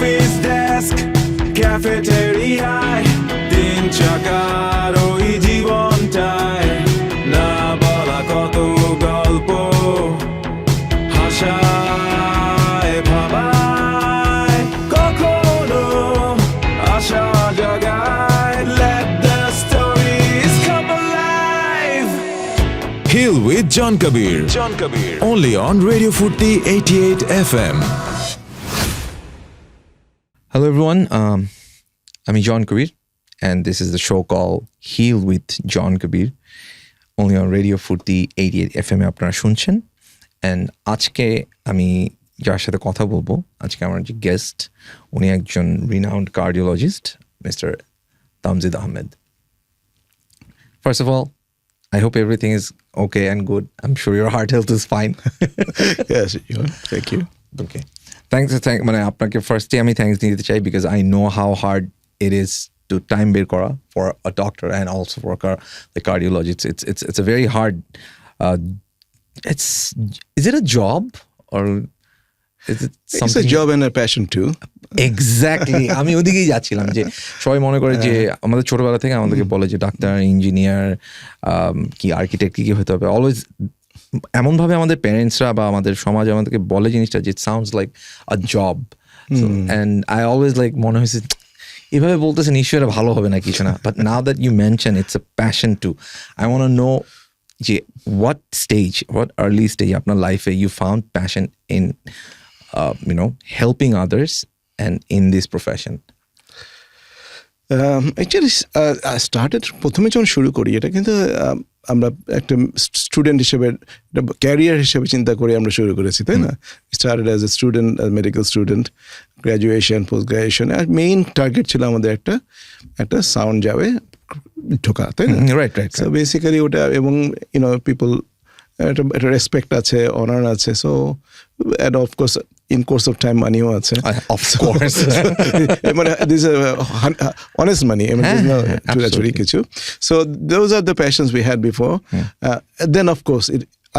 Office desk ক্যাফেটেরিয়ায় তিন চাকার ওই জীবনটায় না বলা কত গল্প হাসায় ভাবায় কখনো আশা জাগায় let the stories come alive. Heal with Jon Kabir. Only on Radio Foorti 88 FM. Hello everyone, I'm Jon Kabir and this is the show called Heal with Jon Kabir, only on Radio Foorti 88 FM এ আপনারা শুনছেন। and আজকে আমি যার সাথে কথা বলবো, আজকে আমার যে গেস্ট উনি একজন renowned cardiologist, Mr. Tamzeed Ahmed. First of all, I hope everything is okay and good. I'm sure your heart health is fine. Yes, thank you. Okay. মানে আপনাকে ফার্স্টে আমি থ্যাঙ্কস দিতে চাই because I know how hard it is to time বের করা for a doctor and also for the cardiologist. It's a very hard. Is it a job or is it something? It's a job and a passion too. Exactly. আমি ওদিকেই যাচ্ছিলাম যে সবাই মনে করে যে আমাদের ছোটবেলা থেকে আমাদেরকে বলে যে ডাক্তার, ইঞ্জিনিয়ার, কি আর্কিটেক্ট কি হতে হবে। অলওয়েজ এমনভাবে আমাদের প্যারেন্টসরা বা আমাদের সমাজ আমাদেরকে বলে জিনিসটা যে it sounds like a job. And I always like মনে হয়েছে এভাবে বলতেছে নিশ্চয়ই ভালো হবে না কিছু না। But now that you mention it's a passion too, I want to know যে what early stage আপনার লাইফে you found passion in helping others and in this profession? Actually, I started প্রথমে যখন শুরু করি এটা কিন্তু আমরা একটা স্টুডেন্ট হিসেবে ক্যারিয়ার হিসেবে চিন্তা করে আমরা শুরু করেছি, তাই না? Started as a student, medical student, graduation, post graduation, আর মেইন টার্গেট ছিল আমাদের একটা সাউন্ড যাবে ঢোকা, তাই না? রাইট। সো বেসিক্যালি ওটা, এবং পিপল একটা রেসপেক্ট আছে, অনার আছে। So and of course in course of time money আছে, of course. মানে this is honest money, I mean there's no চুরাচুরি কিছু। So those are the passions we had before. Then of course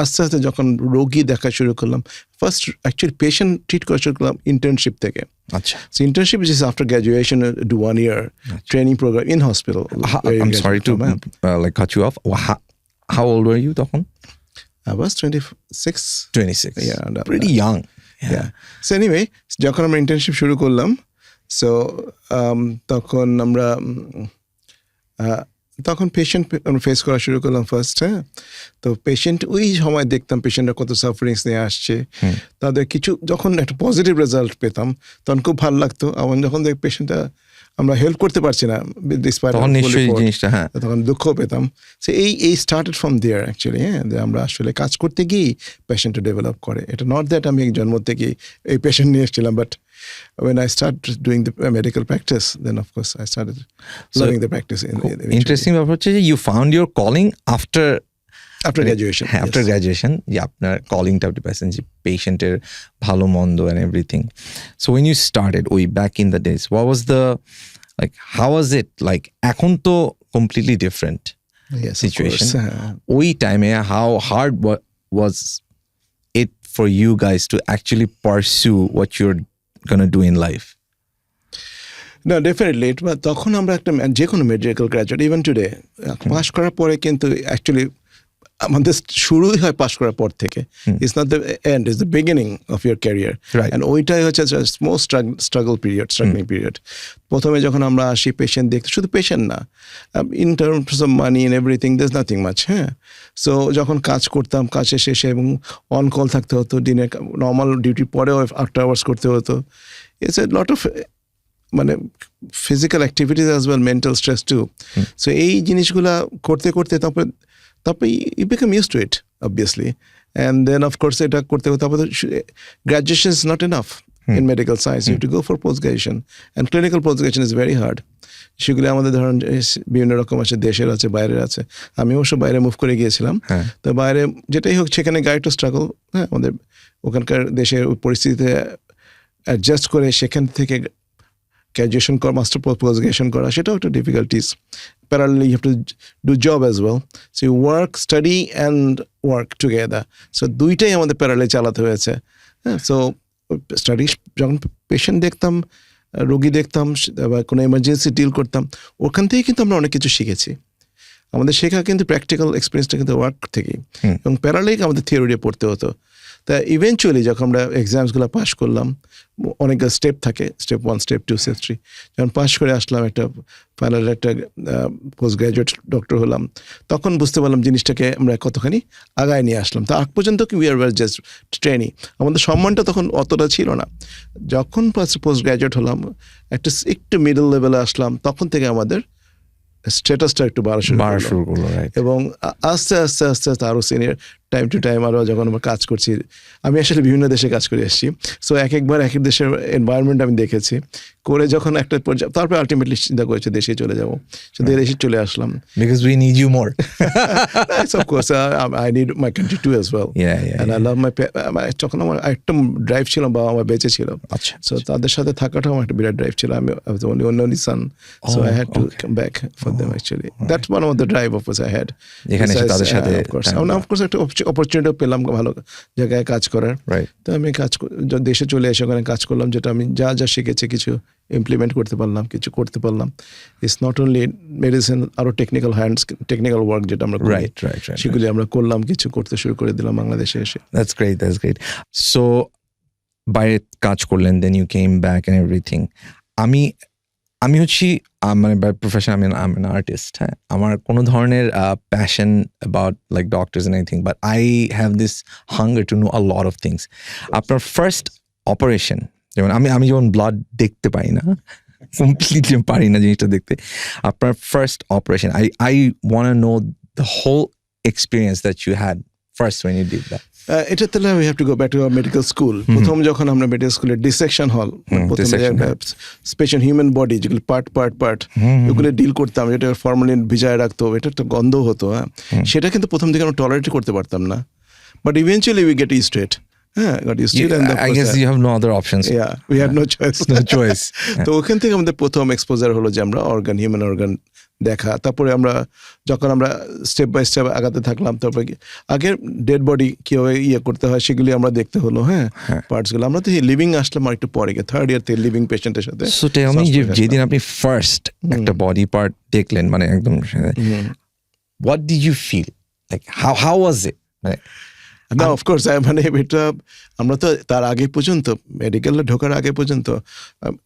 আস্তে আস্তে যখন রোগী দেখা শুরু করলাম, ফার্স্ট অ্যাকচুয়ালি পেশেন্ট ট্রিট করা শুরু করলাম ইন্টার্নশিপ থেকে। আচ্ছা। So internship is after graduation, do 1 year training program in hospital. I'm sorry to like cut you off. How old were you তখন? I was 26. Yeah, pretty young. Yeah. So anyway, যখন আমরা internship শুরু করলাম, so তখন আমরা patient face করা শুরু করলাম ফার্স্ট। হ্যাঁ, তো পেশেন্ট ওই সময় দেখতাম পেশেন্টরা কত সাফারিংস নিয়ে আসছে, তাদের কিছু যখন একটা পজিটিভ রেজাল্ট পেতাম তখন খুব ভালো লাগতো। আমার যখন পেশেন্টটা আমরা হেল্প করতে পারছি না তখন দুঃখ পেতাম। সো এই স্টার্টেড ফ্রম দেয়ার অ্যাকচুয়ালি। হ্যাঁ, আমরা আসলে কাজ করতে গিয়ে পেশেন্টটা ডেভেলপ করে। এটা নট দ্যাট আমি জন্ম থেকে এই পেশেন্ট নিয়ে এসেছিলাম, but when I started doing the medical practice, then of course I started loving the practice. Interesting ব্যাপার হচ্ছে যে you found your calling after graduation. After graduation, যে আপনার কলিংটা আপনি পাইছেন যে পেশেন্টের ভালো মন্দ and everything. So when you started way back in the days, what was the how was it like? এখন তো completely different situation. ওই টাইমে how hard was it for you guys to actually pursue what you're gonna do in life? No, definitely. But তখন আমরা একটা যে কোনো medical graduate, even today pass করার পরে কিন্তু অ্যাকচুয়ালি আমাদের শুরুই হয় পাস করার পর থেকে। It's not the end, it's the beginning of your career. And ওইটাই হচ্ছে মোস্ট স্ট্রাগলিং পিরিয়ড। প্রথমে যখন আমরা আসি পেশেন্ট দেখতে, শুধু পেশেন্ট না, in terms of money and everything there is nothing much. হ্যাঁ, সো যখন কাজ করতাম, কাজে শেষে এবং অন কল থাকতে হতো, দিনে নর্মাল ডিউটি পরেও 8 আওয়ার্স করতে হতো। ইটস এ লট অফ মানে physical activities as well, mental stress too. So এই জিনিসগুলা করতে করতে তারপরে you become used to it, obviously. And then of course এটা করতে হতে হবে। Graduation is not enough in medical science. You have to go for post-graduation, and clinical post-graduation is very hard. সেগুলো আমাদের ধরুন বিভিন্ন রকম আছে, দেশের আছে, বাইরের আছে। আমি অবশ্য বাইরে মুভ করে গিয়েছিলাম। তো বাইরে যেটাই হোক সেখানে গাইড টু স্ট্রাগল। হ্যাঁ, আমাদের ওখানকার দেশের পরিস্থিতিতে অ্যাডজাস্ট করে সেখান থেকে গ্র্যাজুয়েশন করা, মাস্টার পোস্ট গ্র্যাজুয়েশন করা, সেটাও একটা difficulties. Parallelly, you have to do job as well. So you work, study and work together. So দুইটাই আমাদের প্যারালাল চালাতে হয়েছে। সো স্টাডি যখন পেশেন্ট দেখতাম রোগী দেখতাম বা কোনো এমার্জেন্সি ডিল করতাম, ওখান থেকে কিন্তু আমরা অনেক কিছু শিখেছি। আমাদের শেখা কিন্তু প্র্যাকটিক্যাল এক্সপিরিয়েন্সটা কিন্তু ওয়ার্ক থেকেই, এবং প্যারালেল আমাদের থিওরি পড়তে হতো। তা ইভেনচুয়ালি যখন আমরা এক্সামসগুলো পাস করলাম, অনেকগুলো স্টেপ থাকে, স্টেপ 1, স্টেপ 2, স্টেপ 3, যখন পাস করে আসলাম একটা ফাইনাল একটা পোস্ট গ্র্যাজুয়েট ডক্টর হলাম, তখন বুঝতে পারলাম জিনিসটাকে আমরা কতখানি আগায় নিয়ে আসলাম। তা আগ পর্যন্ত কি উই আর জাস্ট ট্রেনিং, আমাদের সম্মানটা তখন অতটা ছিল না। যখন পোস্ট গ্র্যাজুয়েট হলাম, একটু মিডল লেভেলে আসলাম, তখন থেকে আমাদের স্ট্যাটাসটা একটু বাড়া শুরু করলো, এবং আস্তে আস্তে আস্তে আস্তে আরও সিনিয়র, টাইম টু টাইম আরও যখন আমরা কাজ করছি, আমি আসলে বিভিন্ন দেশে কাজ করে এসেছি, সো একবার এক এক দেশের এনভায়রনমেন্ট আমি দেখেছি, করে যখন একটা পর্যায়ে তারপরে আলটিমেটলি চিন্তা করেছি দেশে চলে যাবো, সো দেশে চলে আসলাম। Because we need you more. Yes, of course, I need my country too as well. And I love যখন আমার একটা ড্রাইভ ছিল, বাবা আমার বেঁচে ছিল, সো তাদের সাথে থাকাটাও আমার একটা বিরাট ড্রাইভ ছিল। আমি only son, so I had to come back for them actually. That's one of the drive of course I had. এখানে তাদের সাথে of course একটা অপরচুনিটি পেলাম ভালো জায়গায় কাজ করার, তো আমি দেশে চলে এসে ওখানে কাজ করলাম, যেটা আমি যা যা শিখেছি কিছু ইমপ্লিমেন্ট করতে পারলাম, কিছু করতে পারলাম। ইটস নট অনলি মেডিসিন, আরো টেকনিক্যাল ওয়ার্ক যেটা আমরা করি, সেগুলি আমরা করলাম, কিছু করতে শুরু করে দিলাম বাংলাদেশে এসে। That's great. So বাইরে কাজ করলেন, then you came back and everything. আমি হচ্ছি মানে বাই প্রফেশন আমি an artist, হ্যাঁ, আমার কোনো ধরনের passion about like doctors and anything, but I have this hunger to know a lot of things. আপনার ফার্স্ট অপারেশন, যেমন আমি যেমন ব্লাড দেখতে পাই না, কমপ্লিটলি পারি না জিনিসটা দেখতে, আপনার first operation, I want to know the whole experience that you had first when you did that. এটা তাহলে we have to go back to our medical school. প্রথম যখন আমরা মেডিকেল স্কুলে ডিসেকশন হল, স্পেশাল হিউম্যান বডি যেগুলো part এগুলো deal করতাম, যেটা ফরমালিন ভিজায় রাখতো, এটা একটা গন্ধ হতো, হ্যাঁ, সেটা কিন্তু প্রথম থেকে আমরা টলারেট করতে পারতাম না, but eventually we get used to it. I guess you have no other options. Yeah, we had no choice. তো ওখান থেকে আমাদের প্রথম এক্সপোজার হলো যে আমরা হিউম্যান অর্গান দেখা। তারপরে যখন আমরা স্টেপ বাই স্টেপ আগাতে থাকলাম, তারপরে আগে ডেড বডি কিভাবে করতে হয় সেগুলি আমরা দেখতে হলো, হ্যাঁ, পার্টসগুলো। আমরা তো লিভিং আসলাম আর একটু পরে, থার্ড ইয়ার থেকে লিভিং পেশেন্টের সাথে। সো টেল মি, যেদিন আপনি ফার্স্ট একটা বডি পার্ট দেখলেন, মানে একদম, what did you feel like? How was it? না, অফকোর্স, মানে এটা আমরা তো তার আগে পর্যন্ত, মেডিকেলে ঢোকার আগে পর্যন্ত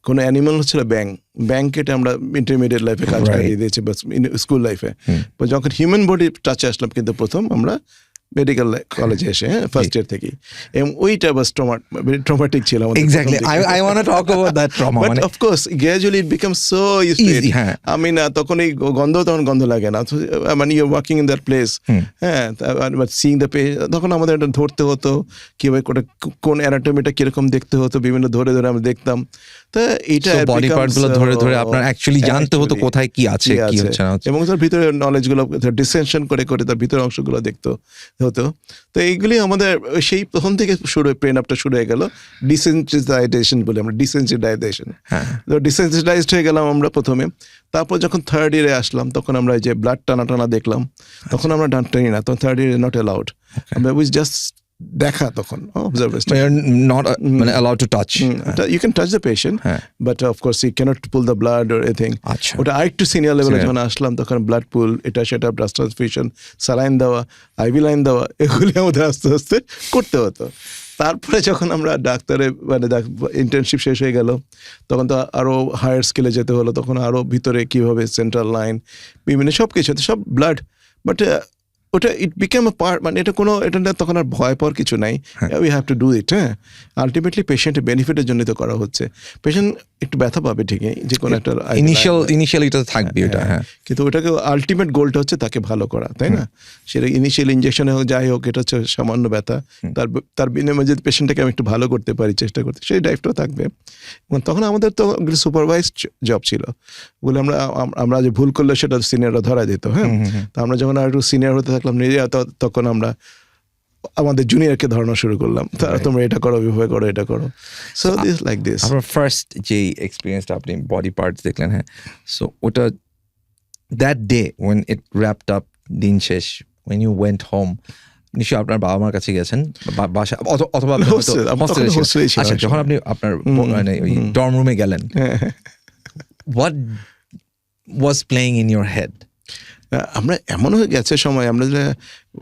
কোনো অ্যানিমাল হচ্ছিল ব্যাং কেটে আমরা ইন্টারমিডিয়েট লাইফে কাজ করে দিয়েছি, বাস স্কুল লাইফে। যখন হিউম্যান বডি টাচে আসলাম কিন্তু প্রথম আমরা মেডিকেল কলেজে এসে, ফার্স্ট ইয়ার থেকেই, এবং ওইটা বাস ট্রমাটিক ছিল আমাদের। Exactly, I want to talk about that trauma. But of course gradually it becomes so easy. আমি না তখন এই তখন গন্ধ লাগে না, মানে you working in that place, হ্যাঁ, বাট সিইং দ্য তখন আমাদের এটা ধরতে হতো, কিভাবে কোন অ্যানাটমিটা কিরকম দেখতে হতো, বিভিন্ন ধরে আমরা দেখতাম। তো এটা বডি পার্টগুলো ধরে আপনার অ্যাকচুয়ালি জানতে হতো কোথায় কি আছে, কি হচ্ছে না, এবং তার ভিতরে নলেজগুলো ডিসেনশন করে তার ভিতরের অংশগুলো দেখতে হতো। তো এইগুলি আমাদের সেই প্রথম থেকে ট্রেন আপটা শুরু হয়ে গেল ডিসেনসিটাইজেশন বলে, আমরা ডিসেনসিটাইজেশন, তো ডিসেনসিটাইজড হয়ে গেলাম আমরা প্রথমে। তারপর যখন থার্ড ইয়ারে আসলাম, তখন আমরা যে ব্লাড টানা দেখলাম, তখন আমরা টানি না, তখন থার্ড ইয়ারে নট অ্যালাউড, আমরা উইচ জাস্ট দেখা, তখন not allowed to touch. You can touch the patient, but of course you cannot pull the blood or anything. ওটা আরেকটু সিনিয়র লেভেলে যখন আসলাম, তখন ব্লাড পুল, এটা সেটা, ব্লাড ট্রান্সফিউশন, স্যালাইন দেওয়া, আইভি লাইন দেওয়া, এগুলি আমাদের আস্তে আস্তে করতে হতো। তারপরে যখন আমরা ডাক্তারে মানে ইন্টার্নশিপ শেষ হয়ে গেল, তখন তো আরও হায়ার স্কেলে যেতে হলো, তখন আরও ভিতরে কীভাবে সেন্ট্রাল লাইন, বিভিন্ন সব কিছু, সব ব্লাড, বাট ওটা ইট বিকেম আ পার্ট, মানে এটা তখন আর ভয় পাওয়ার কিছু নাই, we have to do it. হ্যাঁ, আলটিমেটলি পেশেন্টের বেনিফিটের জন্য তো করা হচ্ছে। পেশেন্ট একটু ব্যথা পাবে ঠিকই, যে কোনো একটা ইনিশিয়াল এটা থাকবে, এটা, হ্যাঁ, কিন্তু ওটাকে আলটিমেট গোলটা হচ্ছে তাকে ভালো করা, তাই না? সেটা ইনিশিয়াল ইনজেকশনে হোক, যাই হোক, এটা হচ্ছে সামান্য ব্যথা, তার বিনিময়ে যদি পেশেন্টটাকে আমি একটু ভালো করতে পারি, চেষ্টা করতে, সেই ড্রাইভটাও থাকবে। এবং তখন আমাদের তো সুপারভাইজড জব ছিল, ওগুলো আমরা যে ভুল করলে সেটা সিনিয়ররা ধরা দিত। হ্যাঁ, তো আমরা যখন আর একটু সিনিয়র হতে থাকলাম নিজে, তখন আমরা আমাদের জুনিয়রকে ধরানো শুরু করলাম, তোমরা এটা করো, বিভাগ করো, এটা করো। So this like this. আপনার ফার্স্ট যে এক্সপিরিয়েন্সটা আপনি বডি পার্টস দেখলেন, হ্যাঁ, সো ওটা that day when it wrapped up, দিন শেষ, when you went home, নিশ্চয়ই আপনার বাবা মার কাছে গেছেন বাসা অথবা আপনি হয়তো Hostel, আমি তখন hostel-এ ছিলেন। hostel-এ ছিলাম আচ্ছা, ওই যখন সময়। আপনি আপনার মানে ওই ডর্ম রুমে গেলেন, what was playing in your head? আমরা এমন হয়ে গেছে সময় আমরা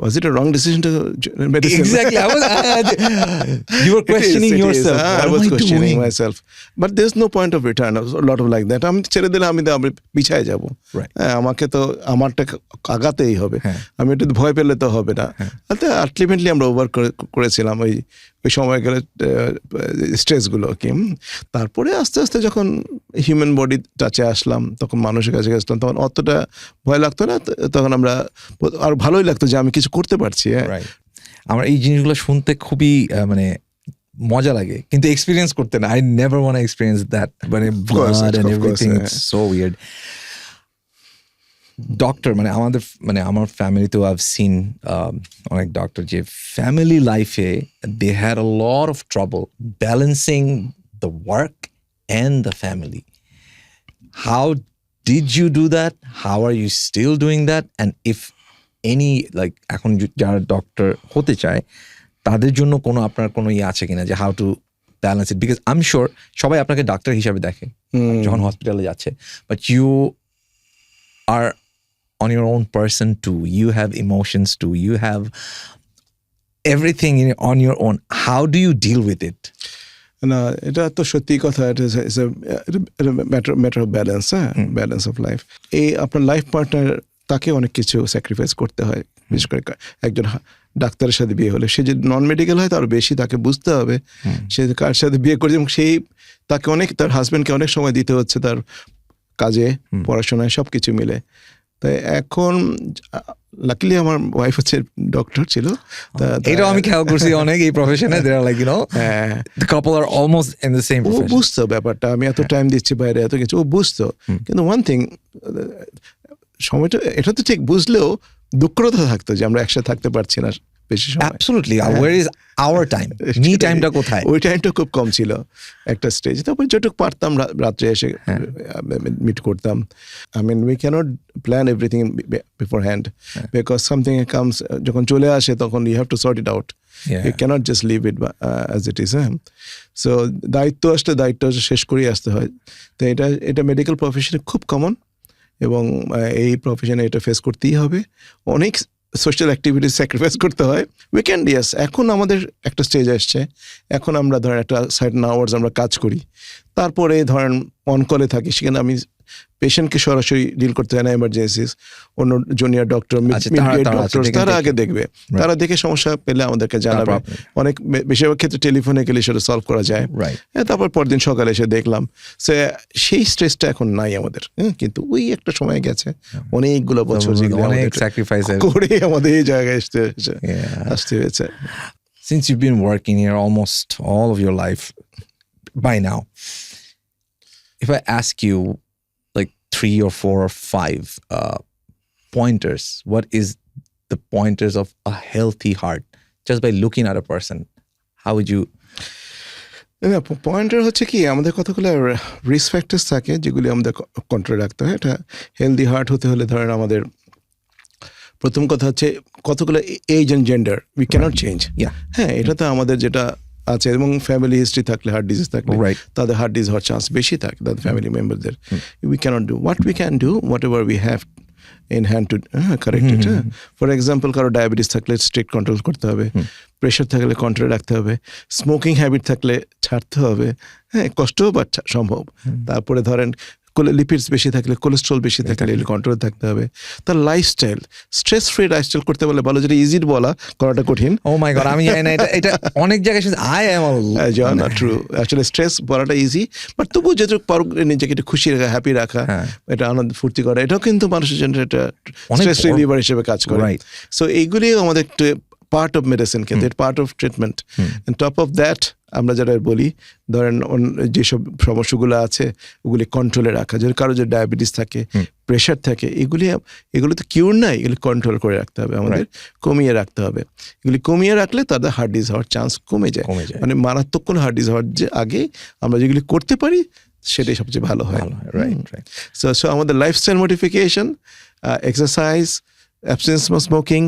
was it a wrong decision to medicine? Exactly. You were questioning It is. yourself. I What was am I questioning doing? myself. But there's no point of return. A lot of like that. আমি ছেড়ে দিলে আমি পিছায় যাব। Right. আমাকে তো আমারটা আগাতেই হবে। হ্যাঁ। আমি একটু ভয় পেলে তো হবে না। আলটিমেটলি আমরা ওভার করেছিলাম ওই সময় গেলে স্ট্রেসগুলো কি। তারপরে আস্তে আস্তে যখন হিউম্যান বডি টাচে আসলাম, তখন মানুষের কাছে গেছিলাম, তখন অতটা ভয় লাগতো না। তখন আমরা আর ভালোই লাগতো যে আমি কিছু করতে পারছি। Right. আমার এই জিনিসগুলো শুনতে খুবই মানে মজা লাগে, কিন্তু এক্সপিরিয়েন্স করতে না। I never want to experience that, মানে blood and everything. It's so weird. Doctor মানে আমার ফ্যামিলিতেও I've seen অনেক ডক্টর যে ফ্যামিলি লাইফে they had a lot of trouble balancing the work and the family. How did you do that? How are you still doing that? And if any like এখন যারা doctor হতে চায় তাদের জন্য আপনার কোনো আছে কিনা যে how to balance it? Because I am sure সবাই আপনাকে ডাক্তার হিসাবে দেখে যখন হসপিটালে যাচ্ছে, but you are on your own person too. You have emotions too. You have everything on your own. How do you deal with it? না, এটা তো সত্যি কথা। Matter of balance, balance of life. এই আপনার লাইফ পার্টনার, তাকে অনেক কিছু স্যাক্রিফাইস করতে হয়। বিশেষ করে একজন ডাক্তারের সাথে বিয়ে হলে, সে যদি নন মেডিকেল হয় তার বেশি তাকে বুঝতে হবে সে কার সাথে বিয়ে করছে, এবং সেই তাকে অনেক, তার হাজব্যান্ডকে অনেক সময় দিতে হচ্ছে তার কাজে, পড়াশোনায়, সব কিছু মিলে। তাই এখন লাকিলি আমার ওয়াইফ হচ্ছে ডক্টর ছিল। এটাও আমি খেয়াল করছি অনেক এই প্রফেশনে, they are like, you know, the couple are almost in the same profession. ও বুঝতো ব্যাপারটা, আমি এত টাইম দিচ্ছি বাইরে, এত কিছু ও বুঝতো। কিন্তু ওয়ান থিং, সময়টা এটা তো ঠিক বুঝলেও দুঃখটা থাকতো যে আমরা একসাথে থাকতে পারছি না বেশি সময়। Absolutely. Where is our time? Me টাইমটা কোথায়? ওই টাইমটা খুব কম ছিল একটা স্টেজ। তারপর যেটুকু পারতাম রাত্রে এসে মিট করতাম। I mean, we cannot plan everything beforehand because something comes, যখন চলে আসে তখন you have to sort it out. You cannot just leave it as it is. So দায়িত্ব আসলে দায়িত্ব শেষ করেই আসতে হয়। তো এটা মেডিকেল প্রফেশনে খুব কমন, এবং এই প্রফেশনে এটা ফেস করতেই হবে। অনেক সোশ্যাল অ্যাক্টিভিটিস স্যাক্রিফাইস করতে হয়। উইকেন্ড, ইয়েস, এখন আমাদের একটা স্টেজ আসছে, এখন আমরা ধরেন একটা সার্টেন আওয়ার্স আমরা কাজ করি, তারপরে ধরেন অন কলে থাকি, সেখানে আমি পেশেন্টকে সরাসরি ডিল করতে হয় না, এমার্জেন্সিস অন্য জুনিয়র ডক্টর, ডক্টর তারা আগে দেখবে, তারা দেখে সমস্যা পেলে আমাদেরকে জানাবে। অনেক বেশিরভাগ ক্ষেত্রে টেলিফোনে গেলে সেটা সলভ করা যায়। তারপর পরদিন সকালে এসে দেখলাম, সেই স্ট্রেসটা এখন নাই আমাদের। কিন্তু ওই একটা সময় গেছে, অনেকগুলো বছর অনেক স্যাক্রিফাইস করে আমাদের এই জায়গায় আসতে হয়েছে। Since you've been working here almost all of your life by now, if I ask you like 3 or 4 or 5 pointers, what is the pointers of a healthy heart just by looking at a person, how would you? Pointer হচ্ছে কি, আমাদের কতগুলো risk factors থাকে যেগুলি আমাদের কন্ট্রোলে রাখতে হয়। এটা হেলদি হার্ট হতে হলে ধরেন আমাদের প্রথম কথা হচ্ছে কতগুলো age and gender we cannot change. হ্যাঁ, এটা তো আমাদের যেটা আছে, এবং ফ্যামিলি হিস্ট্রি থাকলে, হার্ট ডিজিজ থাকলে তাদের হার্ট ডিজিজ হওয়ার চান্স বেশি থাকে তাদের ফ্যামিলি মেম্বারদের। We cannot do what we can do, whatever we have in hand to correct it. For example, কারো ডায়াবেটিস থাকলে স্ট্রিক্ট কন্ট্রোল করতে হবে, প্রেশার থাকলে কন্ট্রোলে রাখতে হবে, স্মোকিং হ্যাবিট থাকলে ছাড়তে হবে। হ্যাঁ, কষ্টও বাট সম্ভব। তারপরে ধরেন লিপিডস বেশি থাকলে, কোলেস্ট্রল বেশি থাকলে কন্ট্রোলে থাকতে হবে। তার লাইফস্টাইল, স্ট্রেস ফ্রি লাইফস্টাইল করতে বলে ভালো, যেটা ইজি বলা, করাটা কঠিন। ও মাই গড, আমি জানি না এটা অনেক জায়গায় I am not true. Actually stress বলাটা ইজি, বাট তবু যেটুকু পারো নিজেকে একটু খুশি রাখা, হ্যাপি রাখা, এটা আনন্দ ফুর্তি করা, এটাও কিন্তু মানুষের জন্য এটা স্ট্রেস রিলিভার হিসেবে কাজ করে। সো এইগুলি আমাদের একটু পার্ট অফ মেডিসিন, কিন্তু part of treatment. Top of that আমরা যারা বলি, ধরেন যেসব সমস্যাগুলো আছে ওগুলি কন্ট্রোলে রাখা। যদি কারো যে ডায়াবেটিস থাকে, প্রেশার থাকে, এগুলো তো কিউর নাই, এগুলি কন্ট্রোল করে রাখতে হবে, আমাদের কমিয়ে রাখতে হবে। এগুলি কমিয়ে রাখলে তাদের হার্ট ডিজিজ হওয়ার চান্স কমে যায়। মানে মারাত্মক কোনো হার্ট ডিজিজ হওয়ার যে আগে আমরা যেগুলি করতে পারি সেটাই সবচেয়ে ভালো হয়। সো আমাদের lifestyle modification, exercise, absence of smoking,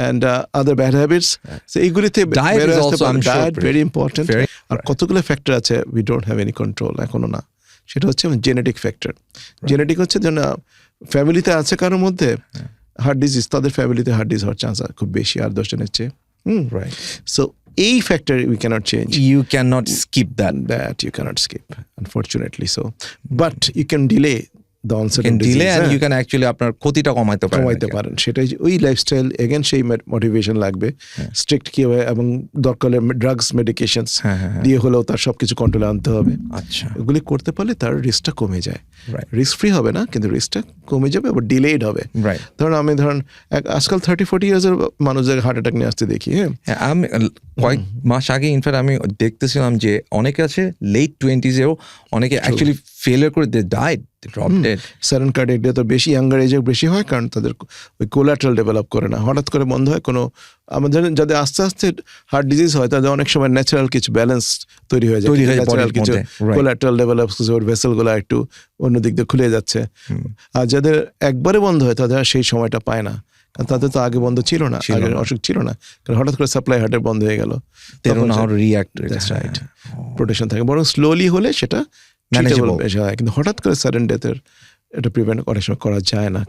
and other bad habits. So এইগুলিতে Diet is also, I'm sure, diet very important. আর কতগুলো ফ্যাক্টর আছে we don't have any control এখনো না, সেটা হচ্ছে জেনেটিক ফ্যাক্টর। জেনেটিক হচ্ছে যেন ফ্যামিলিতে আছে কারোর মধ্যে হার্ট ডিজিজ, তাদের ফ্যামিলিতে হার্ট ডিজিজ হওয়ার চান্স খুব বেশি আর 10 জনের চেয়ে। সো এই factor we cannot change. You cannot skip that. You cannot skip, unfortunately so. But you can delay the onset You can of disease. delay and you can actually আপনার ক্ষতিটা কমাইতে পারেন। সেটাই ওই লাইফস্টাইল, এগেন সেই motivation লাগবে, strict কি হবে এবং দরকার হলে ড্রাগস মেডিকেশনস দিয়ে হলেও তার সবকিছু কন্ট্রোলে আনতে হবে। আচ্ছা, এগুলি করতে পারলে তার রিস্কটা কমে যায়। রিস্ক ফ্রি হবে না, কিন্তু রিস্কটা কমে যাবে, আবার ডিলেড হবে। ধরুন আমি আজকাল 30-40 ইয়ার্সের মানুষদের হার্ট অ্যাটাক নিয়ে আসতে দেখি। আমি কয়েক মাস আগে ইনফ্যাক্ট আমি দেখতেছিলাম যে অনেকে আছে লেট 20s-এও অনেকে অ্যাকচুয়ালি ফেলিয়ার করে ডায়েট সাডেন কার্ডিয়াক ডেথ বেশি ইয়াঙ্গার এজে বেশি হয়, কারণ তাদের ওই কোলাটারাল ডেভেলপ করে না, হঠাৎ করে বন্ধ হয়। কোনো আমাদের যাদের আস্তে আস্তে হার্ট ডিজিজ হয় তাদের অনেক সময় ন্যাচারাল কিছু ব্যালেন্স তৈরি হয়ে যায়, ন্যাচারাল কিছু কোলাটারাল ডেভেলপ, ওর ভেসেলগুলো একটু অন্য দিক দিয়ে খুলে যাচ্ছে। আর যাদের একবারে বন্ধ হয় তাদের সেই সময়টা পায় না, কারণ তাদের তো আগে বন্ধ ছিল না, আগে অসুখ ছিল না, কারণ হঠাৎ করে সাপ্লাই হার্টের বন্ধ হয়ে গেল, প্রোটেকশন থাকে। বরং স্লোলি হলে সেটা কিন্তু হঠাৎ করে সাডেন ডেথের এটা প্রিভেন্ট অনেক সময় করা যায় না।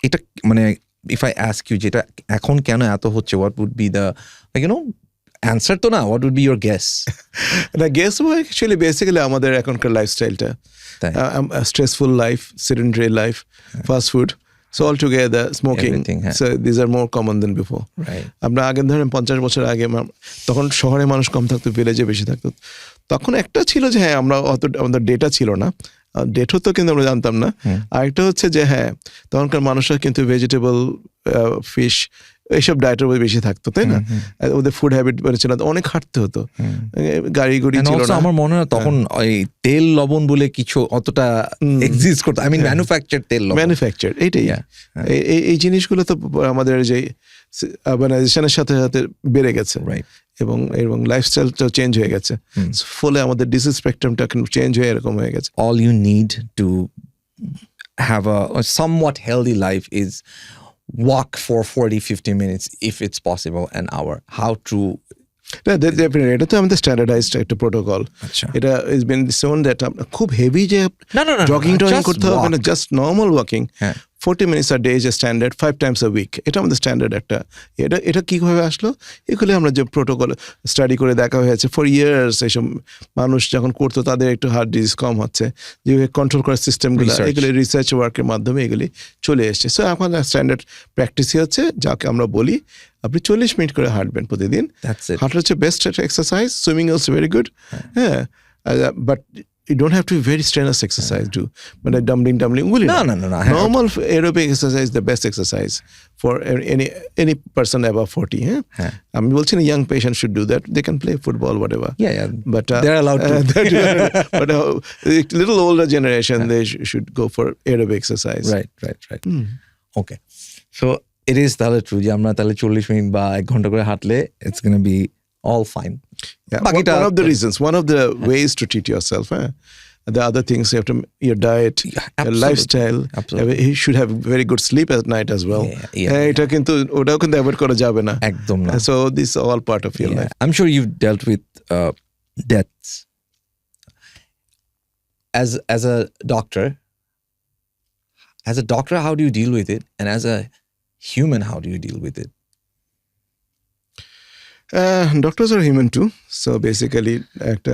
এটা মানে ইফ আই আস্ক ইউ যেটা এখন কেন এত হচ্ছে, what would be the answer? তো না, what would be your guess? না, গেস অ্যাকচুয়ালি বেসিক্যালি আমাদের এখনকার লাইফস্টাইলটা, stressful life, sedentary life, fast food, so altogether smoking, so these are more common than before. আমরা আগে ধরেন 50 বছর আগে তখন শহরে মানুষ কম থাকতো, ভিলেজে বেশি থাকতো। তখন একটা ছিল যে হ্যাঁ আমরা আমাদের ডেটা ছিল না, ডেট হতো কিন্তু আমরা জানতাম না। আরেকটা হচ্ছে যে হ্যাঁ তখনকার মানুষরা কিন্তু ভেজিটেবল, ফিশ এইসব ডায়েটের উপর বেশি থাকতো, তাই না? ওদের ফুড হ্যাবিট ছিল, অনেক হাঁটতে হতো, গাড়ি গুড়ি ছিল না। আমার মনে হয় তখন ওই তেল লবণ বলে কিছু অতটা এক্সিস্ট করতো, আই মিন ম্যানুফ্যাকচার তেল লবণ, ম্যানুফ্যাকচার এইটাই। এই জিনিসগুলো তো আমাদের যে আরবানাইজেশনের সাথে সাথে বেড়ে গেছে, এবং লাইফস্টাইলটা চেঞ্জ হয়ে গেছে, ফলে আমাদের ডিজিজ স্পেকট্রামটা চেঞ্জ হয়ে এরকম হয়ে গেছে। All you need to have a somewhat healthy life is walk for 40-50 minutes if it's possible, an hour. How to definitely এটা তো আমাদের স্ট্যান্ডার্ডাইজড একটা প্রোটোকল। এটা ইজ বিন শোন দ্যাট খুব হেভি যে জগিং করতে হবে না, just normal walking 40 minutes a day is a standard, 5 times a week. এটা আমাদের স্ট্যান্ডার্ড একটা। এটা কিভাবে আসলো? এগুলো আমরা যে প্রোটোকল স্টাডি করে দেখা হয়েছে ফর ইয়ার্স, এইসব মানুষ যখন করতো তাদের একটু হার্ট ডিজিজ কম হচ্ছে, যেভাবে কন্ট্রোল করার সিস্টেমগুলো, এগুলি রিসার্চ ওয়ার্কের মাধ্যমে এগুলি চলে এসছে। সো এখন স্ট্যান্ডার্ড প্র্যাকটিসই হচ্ছে যাকে আমরা বলি আপনি 40 মিনিট করে হাঁটবেন প্রতিদিন। হাঁটা হচ্ছে best exercise, swimming also very good. হ্যাঁ, but you don't have to be very strenuous exercise to, but dumbling. No. Normal aerobic exercise is the best exercise for any person above 40. আমি বলছি না young patient should do that. They can play football, whatever. Yeah. But they're allowed to. But a little older generation, they should go for aerobic exercise. Right. Okay. So it is তাহলে true যে আমরা তাহলে 40 minute বা 1 ঘন্টা করে হাঁটলে it's going to be all fine. Yeah, one of the reasons, one of the ways to treat yourself. The other things, you have to your diet, your lifestyle. You should have very good sleep at night as well. এটা কিন্তু ওটাও কিন্তু avoid করা যাবে না, একদম না। So this is all part of your life. I'm sure you've dealt with deaths as a doctor. As a doctor, how do you deal with it? And as a human, how do you deal with it? Doctors are human too, so basically একটা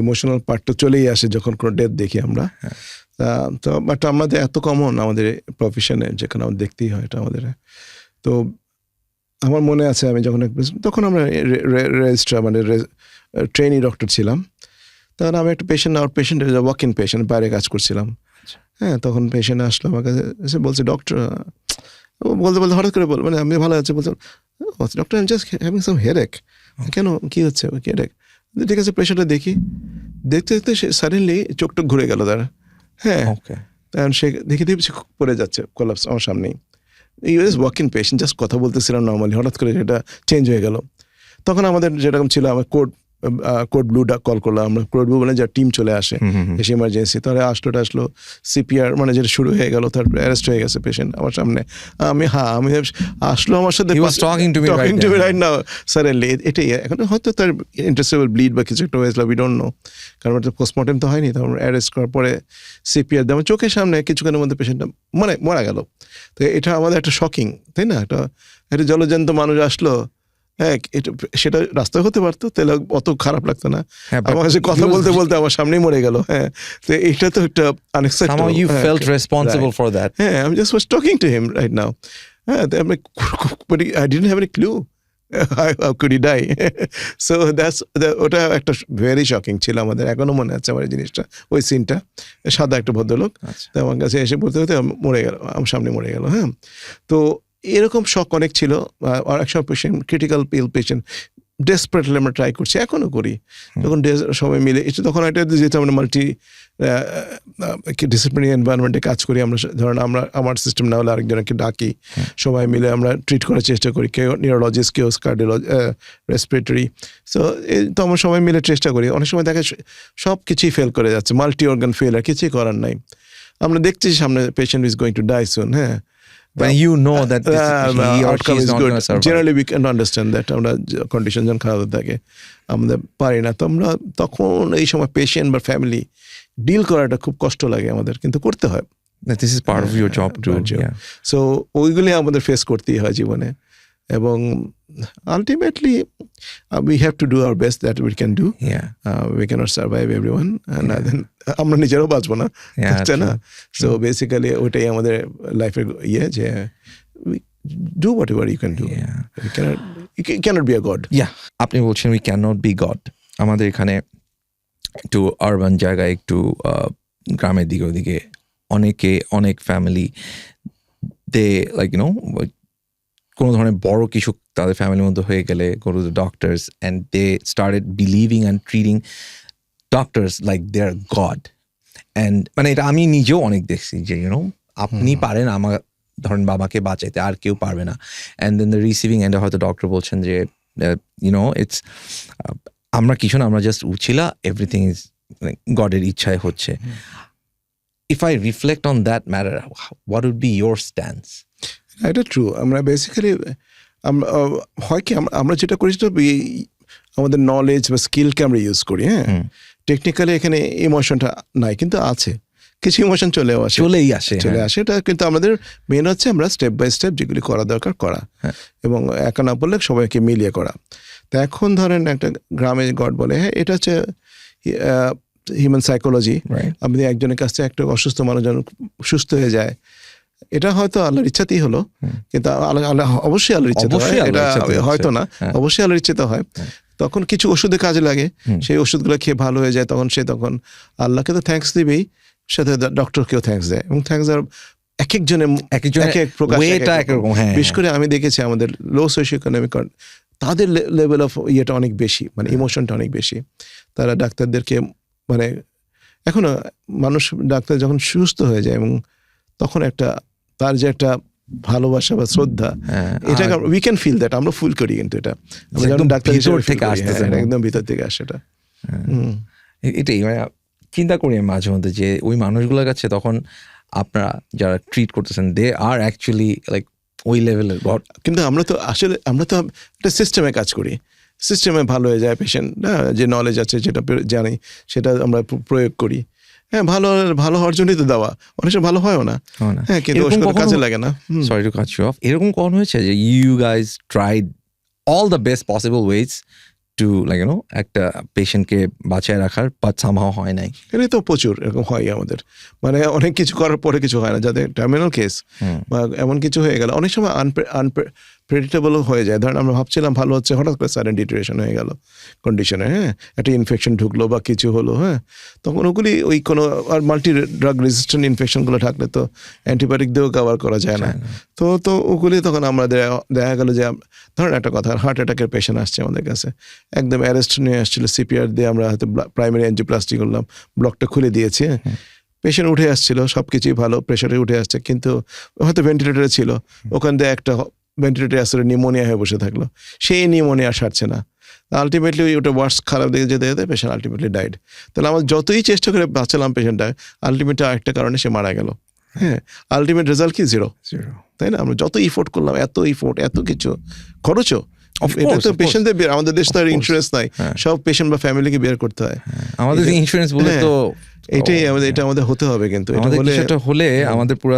emotional part তো চলেই আসে যখন কোনো death দেখি আমরা। তো but আমাদের এত কমন আমাদের প্রফেশনে, যেখানে আমাদের দেখতেই হয় এটা আমাদের। তো আমার মনে আছে আমি যখন তখন আমরা রেজিস্ট্রার মানে ট্রেনি ডক্টর ছিলাম, তখন আমি একটা পেশেন্ট, আমার পেশেন্ট ওয়াক ইন পেশেন্ট, বাইরে কাজ করছিলাম। হ্যাঁ, তখন পেশেন্ট আসলো আমার কাছে, এসে বলছে ডক্টর, বলতে হঠাৎ করে বল, মানে আমি ভালো আছে, বলছে doctor I am just having some headache. কেন, কি হচ্ছে? হেডেক। ঠিক আছে, প্রেশারটা দেখি। দেখতে দেখতে সে সাডেনলি চোখটা ঘুরে গেল তার। হ্যাঁ, তখন সে দেখে পড়ে যাচ্ছে, কোলাপস আমার সামনেই। US walk in patient, just কথা বলতেছিলাম নর্মালি, হঠাৎ করে সেটা চেঞ্জ হয়ে গেল। তখন আমাদের যেরকম ছিল, আমার কোড কোড ব্লু কল করলাম আমরা, কোড ব্লু বলে যা টিম চলে আসে এসে ইমার্জেন্সি, তাহলে আসলো সিপিআর মানে যেটা শুরু হয়ে গেল, তার অ্যারেস্ট হয়ে গেছে পেশেন্ট আমার সামনে। আমি আসলো আমার সাথে talking to me right now suddenly, এটাই এখন হয়তো তার ইন্টারস্টেবল ব্লিড বা কিছু একটা হয়েছিল, উই ডোন্ট নো, কারণ পোস্টমর্টেম তো হয়নি। তো আমরা অ্যারেস্ট করার পরে সিপিআর দিয়ে আমার চোখের সামনে কিছুক্ষণের মধ্যে পেশেন্টটা মানে মারা গেল। তো এটা আমাদের একটা শকিং, তাই না? একটা জলজন্ত মানুষ আসলো, হ্যাঁ এটা সেটা রাস্তায় হতে পারতো, তাহলে অত খারাপ লাগতো না। আমার কাছে কথা বলতে বলতে আমার সামনেই মরে গেল। হ্যাঁ, তো এটা তো একটা unexpected. Somehow you felt responsible for that. হ্যাঁ, I just was talking to him right now. হ্যাঁ, but I didn't have any clue how could he die. So ওটা একটা ভেরি শকিং ছিল আমাদের, এখনো মনে আছে আমার এই জিনিসটা, ওই সিনটা। সাদা একটা ভদ্রলোক তো আমার কাছে এসে বলতে বলতে মরে গেল, আমার সামনে মরে গেল। হ্যাঁ, তো এরকম শক অনেক ছিল। আর একসব পেশেন্ট, ক্রিটিক্যাল পেশেন্ট, ডেসপারেটলি আমরা ট্রাই করছি, এখনও করি। যখন সবাই মিলে এটা, তখন এটা যেহেতু আমরা মাল্টি ডিসিপ্লিনারি এনভায়রনমেন্টে কাজ করি, আমরা ধরেন আমার সিস্টেম না হলে আরেকজনকে ডাকি, সবাই মিলে আমরা ট্রিট করার চেষ্টা করি, কেউ নিউরোলজিস্ট, কেউ রেসপিরেটরি। সো তো আমরা সবাই মিলে চেষ্টা করি। অনেক সময় দেখা সব কিছুই ফেল করে যাচ্ছে, মাল্টি অর্গান ফেল, আর কিছুই করার নাই। আমরা দেখছি সামনে patient is going to die soon. হ্যাঁ, when you know that he or she is not going to survive. Generally we can understand that আমরা কন্ডিশন যখন খারাপ থাকে আমাদের পারি না, তো আমরা তখন এই সময় পেশেন্ট বা ফ্যামিলি ডিল করাটা খুব কষ্ট লাগে আমাদের, কিন্তু করতে হয়। This is part of your job too. Yeah. So ওইগুলি আমাদের ফেস করতেই হয় জীবনে, এবং ultimately we have to do our best that we can do. Yeah. We cannot survive everyone, and then আমরা নিজেরাও বাঁচবো না, তাই না? So basically ওইটাই আমাদের লাইফের যে do whatever you can do. Yeah. You cannot be a god. Yeah, আপনি বলছেন we cannot be God. আমাদের এখানে একটু আরবান জায়গায়, একটু গ্রামের দিকে ওদিকে অনেক family they like you know, কোনো ধরনের বড় কিছু তাদের ফ্যামিলির মধ্যে হয়ে গেলে go to the doctors and they started believing and treating doctors like they're God. And মানে এটা আমি নিজেও অনেক দেখছি যে ইউনো আপনি পারেন আমার ধরেন বাবাকে বাঁচাইতে, আর কেউ পারবে না। অ্যান্ড দেন দ্য রিসিভিং এন্ডে হয়তো ডক্টর বলছেন যে ইউনো ইটস আমরা কিছু না, আমরা জাস্ট উছিলা, এভরিথিং ইজ গডের ইচ্ছায় হচ্ছে। If I reflect on that matter, what would be your stance? এটা ট্রু। আমরা বেসিক্যালি হয় কি, আমরা যেটা করি সেটা আমাদের নলেজ বা স্কিলকে আমরা ইউজ করি। হ্যাঁ, টেকনিক্যালি এখানে ইমোশনটা নাই, কিন্তু আছে কিছু ইমোশন চলেই আসে। এটা কিন্তু আমাদের মেন হচ্ছে আমরা স্টেপ বাই স্টেপ যেগুলি করা দরকার করা, এবং একা না বললে সবাইকে মিলিয়ে করা। তো এখন ধরেন একটা গ্রামে গড বলে, হ্যাঁ এটা হচ্ছে হিউম্যান সাইকোলজি। আপনি একজনের কাছ থেকে একটা অসুস্থ মানুষ যেন সুস্থ হয়ে যায়, এটা হয়তো আল্লাহর ইচ্ছাতেই হলো, কিন্তু অবশ্যই আল্লাহর ইচ্ছাতে হয়, এটা হয়তো না, অবশ্যই আল্লাহর ইচ্ছাতে হয়। তখন কিছু ওষুধে কাজে লাগে, সেই ওষুধগুলো খেয়ে ভালো হয়ে যায়, তখন আল্লাহকে তো থ্যাঙ্কস দিবেই, সাথে ডক্টরকেও থ্যাঙ্কস দেয়, এবং থ্যাঙ্কস দেওয়ার এক একজনের এক প্রকাশ। বিশেষ করে আমি দেখেছি আমাদের লো সোশিও ইকোনমিক, তাদের লেভেল অফ ইয়েটা অনেক বেশি, মানে ইমোশনটা অনেক বেশি। তারা ডাক্তারদেরকে মানে এখনো মানুষ ডাক্তার যখন সুস্থ হয়ে যায়, এবং তখন তার যে একটা ভালোবাসা বা শ্রদ্ধা, এটা উই ক্যান ফিল দ্যাট, আমরা ফিল করি, কিন্তু এটা আমরা যখন ডাক্তার একদম ভিতর থেকে আসে এটা। এটাই মানে চিন্তা করি মাঝে মধ্যে যে ওই মানুষগুলোর কাছে তখন আপনারা যারা ট্রিট করতেছেন, দে আর অ্যাকচুয়ালি লাইক ওই লেভেলের গড। কিন্তু আমরা তো একটা সিস্টেমে কাজ করি, সিস্টেমে ভালো হয়ে যায় পেশেন্ট, যে নলেজ আছে যেটা জানি সেটা আমরা প্রয়োগ করি। হ্যাঁ, ভালো হওয়ার জন্যই তো দেওয়া, অনেক সময় ভালো হয়ও না। হ্যাঁ, কিন্তু কাজে লাগে না। Sorry to cut you off, এরকম কখন হয়েছে যে you guys tried all the best possible ways to like you know একটা পেশেন্টকে বাঁচায় রাখার, বাট সামহাও হয় নাই? এটা তো প্রচুর এরকম হয় আমাদের, মানে অনেক কিছু করার পরে কিছু হয় না, যাদের টার্মিনাল কেস বা এমন কিছু হয়ে গেল, অনেক সময় আনপ্রেডিক্টেবলও হয়ে যায়। ধরেন আমরা ভাবছিলাম ভালো হচ্ছে, হঠাৎ করে সাডেন ডিটেরিয়েশন হয়ে গেল কন্ডিশনে, হ্যাঁ একটা ইনফেকশন ঢুকলো বা কিছু হলো, হ্যাঁ তখন ওগুলি ওই কোনো আর মাল্টি ড্রাগ রেজিস্ট্যান্ট ইনফেকশনগুলো থাকলে তো অ্যান্টিবায়োটিক দিয়েও কভার করা যায় না। তো ওগুলি তখন আমরা দেখা গেলো যে ধরেন একটা কথা, হার্ট অ্যাটাকের পেশেন্ট আসছে আমাদের কাছে, একদম অ্যারেস্ট নিয়ে আসছিল, সিপিআর দিয়ে আমরা হয়তো প্রাইমারি অ্যাঞ্জিওপ্লাস্টি করলাম, ব্লকটা খুলে দিয়েছি, পেশেন্ট উঠে আসছিল, সব কিছুই ভালো, প্রেশারে উঠে আসছে, কিন্তু হয়তো ভেন্টিলেটরে ছিল, ওখান দিয়ে একটা ভেন্টিলেটরে আসলে নিউমোনিয়া হয়ে বসে থাকলো, সেই নিউমোনিয়া সারছে না। আলটিমেটলি ওটা ওয়ার্স খারাপ দিকে যেতে যেতে পেশেন্ট আলটিমেটলি ডাইড। তাহলে আমরা যতই চেষ্টা করে বাঁচালাম পেশেন্টটা, আলটিমেটলি আরেকটা কারণে সে মারা গেল। হ্যাঁ, আলটিমেট রেজাল্ট কি? জিরো। তাই না? আমরা যত ইফোর্ট করলাম, এত কিছু খরচও, এটা তো পেশেন্টদের, আমাদের দেশ তো আর ইন্স্যুরেন্স নাই, সব পেশেন্ট বা ফ্যামিলিকে বের করতে হয়। আমাদের ইন্স্যুরেন্স বলে তো এটাই আমাদের, এটা আমাদের হতে হবে। কিন্তু এটা হলে আমাদের পুরো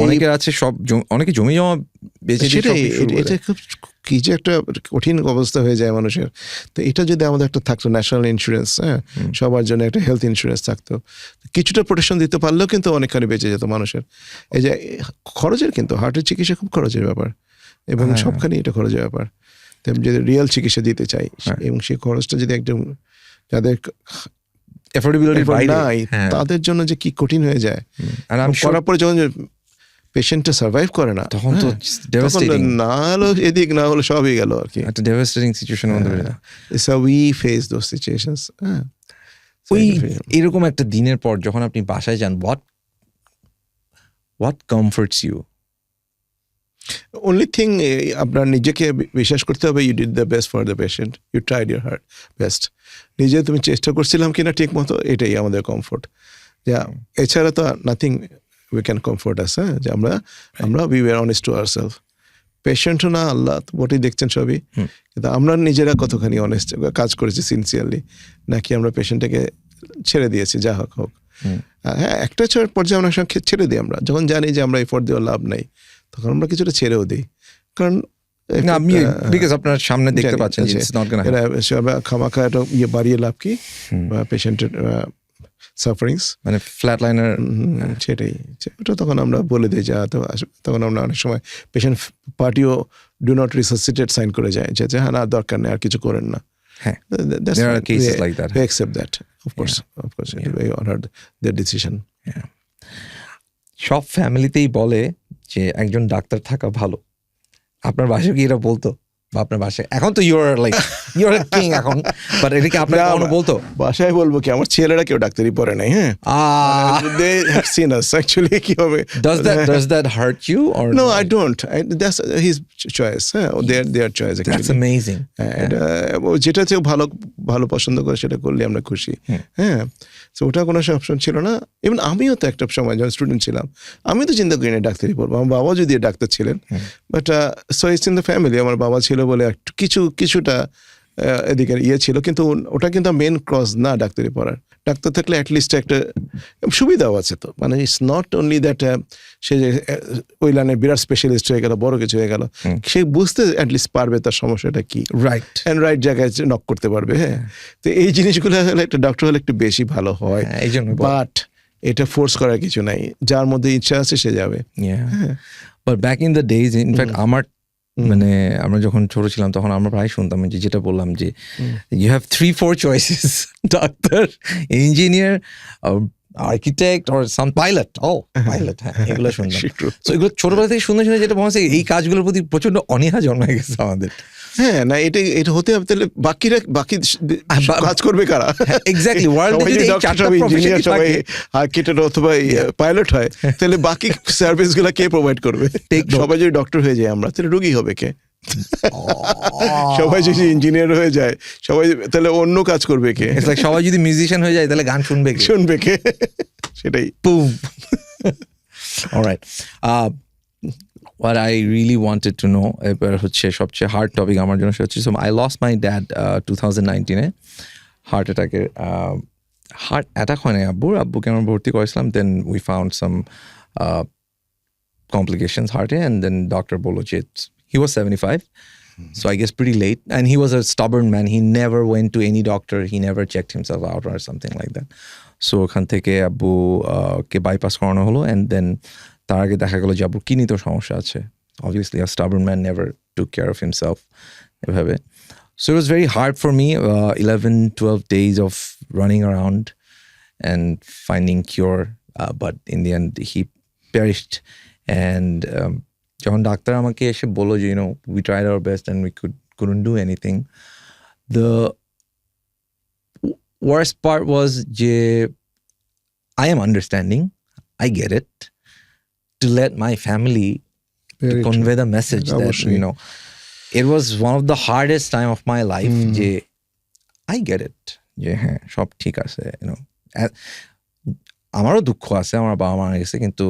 অনেকের আছে সব অনেকে জমি জমা বেঁচে দিয়ে, এটা খুব কি যে একটা কঠিন অবস্থা হয়ে যায় মানুষের। তো এটা যদি আমাদের একটা থাকতো ন্যাশনাল ইন্স্যুরেন্স, হ্যাঁ, সবার জন্য একটা হেলথ ইন্স্যুরেন্স থাকতো, কিছুটা প্রোটেকশন দিতে পারলেও কিন্তু অনেকখানি বেঁচে যেত মানুষের। এই যে খরচের, কিন্তু হার্টের চিকিৎসা খুব খরচের ব্যাপার, এবং সবখানে এটা খরচের ব্যাপার। যদি রিয়েল চিকিৎসা দিতে চাই, এবং সেই খরচটা যদি একদম যাদের নাই, তাদের জন্য যে কি কঠিন হয়ে যায়। করার পরে যখন পেশেন্টটা সার্ভাইভ করে না, তখন তো না হলো এদিক, না হলো সবই গেল আর কি, একটা ডেভাস্টেটিং সিচুয়েশন মধ্যে পড়ে যায়। So we face those situations. ওই এরকম একটা দিনের পর যখন আপনি বাসায় যান, what comforts you? Only thing, আপনার নিজেকে বিশ্বাস করতে হবে, you did the best for the patient, you tried your hard best. নিজে তুমি চেষ্টা করছিলাম কিনা ঠিক মতো, এটাই আমাদের কমফোর্ট। এছাড়া তো nothing we can comfort us, হ্যাঁ, যে আমরা we were honest to ourselves. পেশেন্টও না, আল্লাহ বটেই দেখছেন সবই, কিন্তু আমরা নিজেরা কতখানি অনেস্ট কাজ করেছি সিনসিয়ারলি, নাকি আমরা পেশেন্টটাকে ছেড়ে দিয়েছি যা হোক হোক। হ্যাঁ, একটা পর্যায়ে অনেক সময় ছেড়ে দিই আমরা, যখন জানি যে আমরা এফোর্ট দেওয়ার লাভ নাই, তখন আমরা কিছুটা ছেড়েও দিই, কারণ আপনার সামনে দেখতে পাচ্ছেন খামাখা একটা বাড়িয়ে লাভ কি, পেশেন্টের সাফারিংস, মানে ফ্ল্যাট লাইনার, সেটাই। ওটা তখন আমরা বলে দিই, যা তখন আমরা অনেক সময় পেশেন্ট পার্টিও ডু নট রিসাসিটেট সাইন করে যায়, যে হ্যাঁ না, দরকার নেই, আর কিছু করেন না। There are cases like that. We accept that, of course. We honored their decision. সব ফ্যামিলিতেই বলে যে একজন ডাক্তার থাকা ভালো। আপনার বাসায় কি এটা বলতো? বা আপনার বাসায় এখন তো ইউর কিং এখন, বাট এটা কি আপনার কখনো বলতো? বাসায় বলবো কি, আমার ছেলেরা কেউ ডাক্তারি পড়ে নাই। হ্যাঁ, they have seen us actually. কি হবে? Does that hurt you or no? I don't. That's his choice. Their choice actually. That's amazing. যেটা কেউ ভালো পছন্দ করে সেটা করলে আমরা খুশি। হ্যাঁ, তো ওটা কোনো অপশন ছিল না। ইভেন আমিও তো একটা সময় যখন স্টুডেন্ট ছিলাম, আমি তো চিন্তা করি না ডাক্তারি পড়বো। আমার বাবা যদি ডাক্তার ছিলেন, but so it's in the family. আমার বাবা ছিল বলে একটু কিছুটা এদিকে ছিল, কিন্তু ওটা কিন্তু মেন ক্রস না ডাক্তারি পড়ার। ডাক্তার থাকলে অ্যাটলিস্ট একটা সুবিধাও আছে তো, মানে ইটস নট অনলি দ্যাট সে যে ওই লাইনে বিরাট স্পেশালিস্ট হয়ে গেল, বড় কিছু হয়ে গেল, সে বুঝতে অ্যাটলিস্ট পারবে তার সমস্যাটা কি, রাইট জায়গায় নক করতে পারবে। হ্যাঁ, তো এই জিনিসগুলো হলে একটা ডক্টর হলে একটু বেশি ভালো হয়। বাট এটা ফোর্স করার কিছু নাই, যার মধ্যে ইচ্ছা আছে সে যাবে। But back in the days, in fact আমার মানে আমরা যখন ছোট ছিলাম তখন আমরা প্রায় শুনতাম যে, যেটা বললাম যে you have 3-4 choices, doctor, engineer, architect or some pilot. Pilot, হ্যাঁ, এগুলো শুনতাম। তো এগুলো ছোটবেলা থেকে শুনে এই এই কাজগুলোর প্রতি প্রচন্ড অনীহা জন্মে গেছে আমাদের। হ্যাঁ, না এটা হতে হবে, তাহলে বাকি কাজ করবে কারা? এক্স্যাক্টলি, ইঞ্জিনিয়ার সবাই আর্কিটেক্ট অথবা পাইলট হয়, তাহলে বাকি সার্ভিস গুলা কে প্রোভাইড করবে? সবাই যদি ডক্টর হয়ে যায় আমরা, তাহলে রোগী হবে কে? সবাই যদি ইঞ্জিনিয়ার হয়ে যায়, সবাই তাহলে অন্য কাজ করবে কে? সবাই যদি মিউজিশিয়ান হয়ে যায়, তাহলে গান শুনবে কে? সেটাই। Broom. Alright, what I really wanted to know এবার হচ্ছে সবচেয়ে হার্ড টপিক আমার জন্য, সে হচ্ছে I lost my dad 2019-এ হার্ট অ্যাটাকের। হার্ট অ্যাটাক হয় না আব্বুকে আমরা ভর্তি করেছিলাম, then we found some complications heart, and then doctor bolo che he was 75, so I guess pretty late, and he was a stubborn man. He never went to any doctor, he never checked himself out or something like that. So ওখান থেকে আব্বু কে bypass করানো হলো, and then তার আগে দেখা গেল যে আব্বুর কিডনিতে সমস্যা আছে। Obviously a stubborn man never took care of himself এভাবে। So it was very hard for me, 11-12 days of running around and finding cure, but in the end he perished. And যখন ডাক্তার আমাকে এসে বললো যে we tried our best and we couldn't do anything, the worst part was যে I am understanding, I get it, to let my family to convey the message that it was one of the hardest time of my life যে I get it যে হ্যাঁ সব ঠিক আছে, you know. আমারও দুঃখ আছে, আমার বাবা মারা গেছে, কিন্তু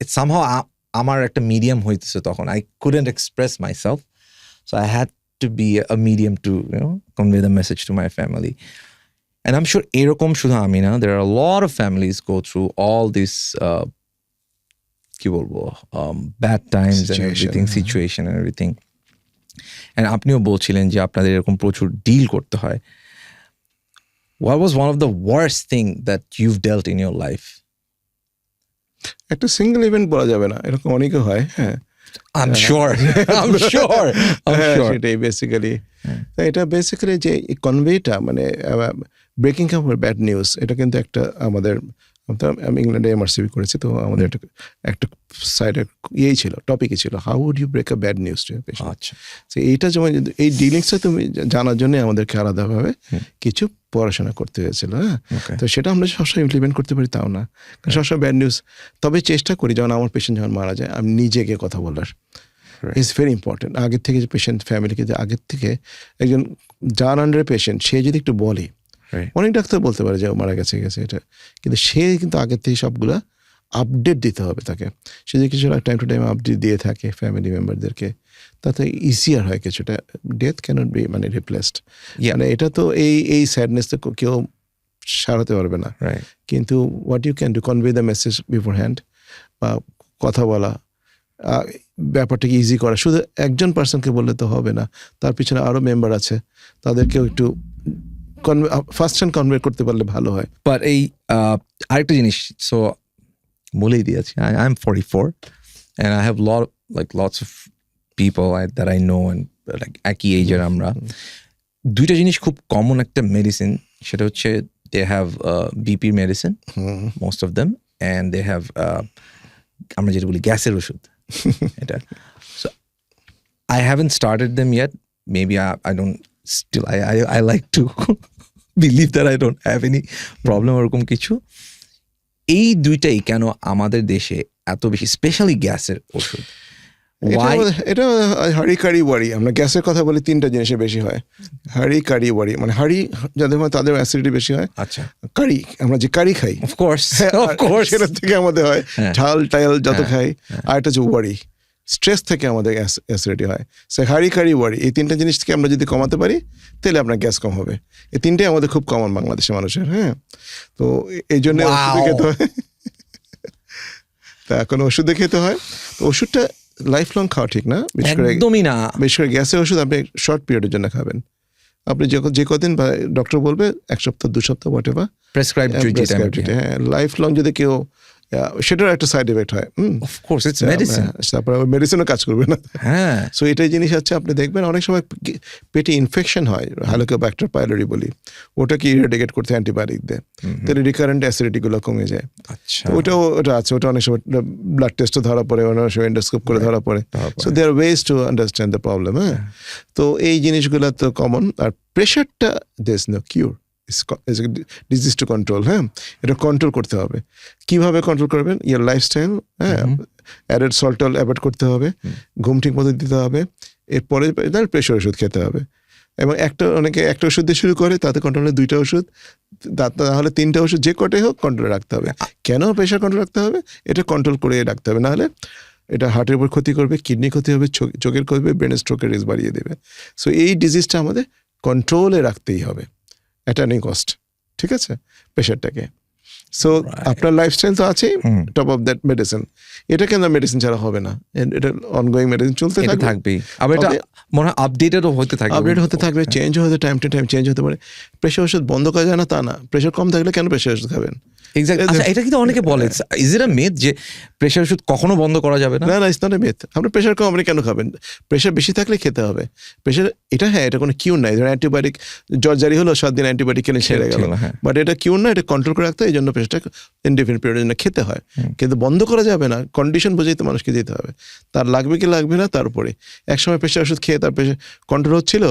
it somehow আমার একটা মিডিয়াম হইতেছে তখন. I couldn't express myself, so I had to be a medium to, you know, convey the message to my family. And I'm sure এরকম শুধু আমি না, there are a lot of families go through all this কি বলবো bad times and everything, situation and everything. And আপনিও বলছিলেন যে আপনাদের এরকম প্রচুর ডিল করতে হয়. What was one of the worst thing that you've dealt in your life? একটা সিঙ্গেল ইভেন্ট বলা যাবে না, এরকম অনেকে হয়. হ্যাঁ, I'm sure. সেটাই বেসিক্যালি. এটা বেসিক্যালি যে কনভেটা মানে ব্রেকিং আপ ব্যাড নিউজ, এটা কিন্তু একটা আমাদের, আমি ইংল্যান্ডে এমআরসিবি করেছি, তো আমাদের একটা সাইডে ইয়েই ছিল, টপিকই ছিল how would you break a bad news to patient. আচ্ছা, তো এইটা যেমন এই ডিলিংসটা তুমি জানার জন্য আমাদেরকে আলাদাভাবে কিছু পড়াশোনা করতে হয়েছিল. হ্যাঁ, তো সেটা আমরা সবসময় ইমপ্লিমেন্ট করতে পারি তাও না, সবসময় ব্যাড নিউজ. তবে চেষ্টা করি যখন আমার পেশেন্ট যখন মারা যায় আমি নিজেকে কথা বলার, ইটস ভেরি ইম্পর্টেন্ট. আগের থেকে যে পেশেন্ট ফ্যামিলিকে যে আগের থেকে একজন যার আন্ডারে পেশেন্ট সে যদি একটু বলে, অনেক ডাক্তার বলতে পারে যে মারা গেছে এটা, কিন্তু সে কিন্তু আগের থেকে সবগুলা আপডেট দিতে হবে তাকে. সে যদি কিছু টাইম টু টাইম আপডেট দিয়ে থাকে ফ্যামিলি মেম্বারদেরকে, তাতে ইজিয়ার হয় কিছুটা. ডেথ ক্যানট বি মানে রিপ্লেসড. মানে এটা তো এই স্যাডনেস তো কেউ সারাতে পারবে না, কিন্তু what you can do convey the message beforehand, বা কথা বলা, ব্যাপারটাকে ইজি করা. শুধু একজন পার্সনকে বললে তো হবে না, তার পিছনে আরও মেম্বার আছে, তাদেরকেও একটু ফার্স্ট হ্যান্ড কনভে করতে পারলে ভালো হয়. বাট এই আরেকটা জিনিস, সো বলেই দিয়েছি, I am 44 and I have lots of people that I know and like একই এজের আমরা. দুইটা জিনিস খুব কমন একটা মেডিসিন, সেটা হচ্ছে they have BP medicine most of them, and they have আমরা যেটা বলি গ্যাসের ওষুধ. এটা so I haven't started them yet. Maybe I don't still I like to believe that I don't have any problem ওরকম কিছু. এই দুইটাই কেন আমাদের দেশে এত বেশি, স্পেশালি গ্যাসের ওষুধ? এটা হাড়ি কারি বাড়ি, আমরা গ্যাসের কথা বলি, তিনটা জিনিসে বেশি হয়. হাড়ি কারি বাড়ি মানে হাড়ি যাদের হয় তাদের অ্যাসিডিটি বেশি হয়. আচ্ছা, কারি আমরা যে কারি খাই অফকোর্স সেটার থেকে আমাদের হয়, ঝাল টাইল যত খাই. আর একটা হচ্ছে ওয়ারি, স্ট্রেস থেকে আমাদের অ্যাসিডিটি হয়. সে হাড়ি কারি ওয়ারি, এই তিনটা জিনিস থেকে আমরা যদি কমাতে পারি তাহলে আপনার গ্যাস কম হবে. এই তিনটাই আমাদের খুব কমন বাংলাদেশের মানুষের. হ্যাঁ, তো এই জন্য ওষুধ খেতে হয়. তা এখন ওষুধে খেতে হয়, তো ওষুধটা লাইফ লং খাওয়া ঠিক না, একদমই না. বিশেষ করে গ্যাসের ওষুধ আপনি শর্ট পিরিয়ডের জন্য খাবেন. আপনি যে কদিন বা ডক্টর বলবে 1 সপ্তাহ 2 সপ্তাহ হোয়াটএভার প্রেসক্রাইব, হ্যাঁ, লাইফ লং যদি কেউ, সেটার একটা সাইড এফেক্ট হয়. অফকোর্স ইটস মেডিসিন, তারপরে মেডিসিনও কাজ করবে না. হ্যাঁ, সো এটাই জিনিস হচ্ছে, আপনি দেখবেন অনেক সময় পেটে ইনফেকশন হয়, হেলিকোব্যাক্টার পাইলোরি বলি, ওটাকে ইরেডিকেট করতে অ্যান্টিবায়োটিক দেয়, তাহলে রিকারেন্ট অ্যাসিডিটিগুলো কমে যায়. আচ্ছা, ওটা আছে, ওটা অনেক সময় ব্লাড টেস্টও ধরা পড়ে, অনেক সময় এন্ডোস্কোপ করে ধরা পড়ে. So there ways to understand the problem. হ্যাঁ, তো এই জিনিসগুলো তো কমন. আর প্রেশারটা there is no cure, disease to control. হ্যাঁ, এটা কন্ট্রোল করতে হবে. কিভাবে কন্ট্রোল করবেন? ইয়ার লাইফস্টাইল, হ্যাঁ, অ্যাডেড সল্ট অ্যাভয়েড করতে হবে, ঘুম ঠিক মতো দিতে হবে, এরপরে প্রেশার ওষুধ খেতে হবে. এবং অনেকে একটা ওষুধ দিয়ে শুরু করে, তাতে কন্ট্রোলে 2টা ওষুধ, তাহলে 3টা ওষুধ, যে কটাই হোক কন্ট্রোলে রাখতে হবে. কেন প্রেশার কন্ট্রোল রাখতে হবে? এটা কন্ট্রোল করে রাখতে হবে, নাহলে এটা হার্টের উপর ক্ষতি করবে, কিডনি ক্ষতি হবে, চোখের করবে, ব্রেনের স্ট্রোকের রিস্ক বাড়িয়ে দেবে. সো এই ডিজিজটা আমাদের কন্ট্রোলে রাখতেই হবে at any cost. ঠিক আছে, প্রেশারটাকে. সো আপনার লাইফস্টাইল তো আছে, টপ অফ দ্যাট মেডিসিন. এটা কেন মেডিসিন ছাড়া হবে না, এটা অনগোয়িং মেডিসিন চলতে থাকবে. আবার এটা মনে হয় আপডেটও হতে থাকবে, আপডেট হতে থাকবে, চেঞ্জ হতে, টাইম টু টাইম চেঞ্জ হতে পারে. প্রেশার ওষুধ বন্ধ করা যায় না তা না, প্রেশার কম থাকলে কেন প্রেশার ওষুধ খাবেন? আচ্ছা, এটা কিন্তু অনেকে বলে, ইজ ইট আ মিথ যে প্রেশার ওষুধ কখনো বন্ধ করা যাবে না? না, ইটস নট এ মিথ. আপনার প্রেশার কম, আপনি কেন খাবেন? প্রেশার বেশি থাকলে খেতে হবে. প্রেশার এটা, হ্যাঁ, এটা কোনো কিউর নাই. ধরেন অ্যান্টিবায়োটিক জ্বর জারি হলো, 7 দিন অ্যান্টিবায়োটিক খেলে সেরে গেল, বাট এটা কিউর না, এটা কন্ট্রোল করে রাখতে হয়. এই জন্য প্রেশার প্রেশারটা ইনডিফিনিট পিরিয়ডের জন্য খেতে হয়, কিন্তু বন্ধ করা যাবে না, কন্ডিশন বুঝেই তো মানুষকে দিতে হবে। তার লাগবে কি লাগবে না তার উপরে। একসময় প্রেশার ওষুধ খেয়ে তার প্রেশার কন্ট্রোল হচ্ছিল,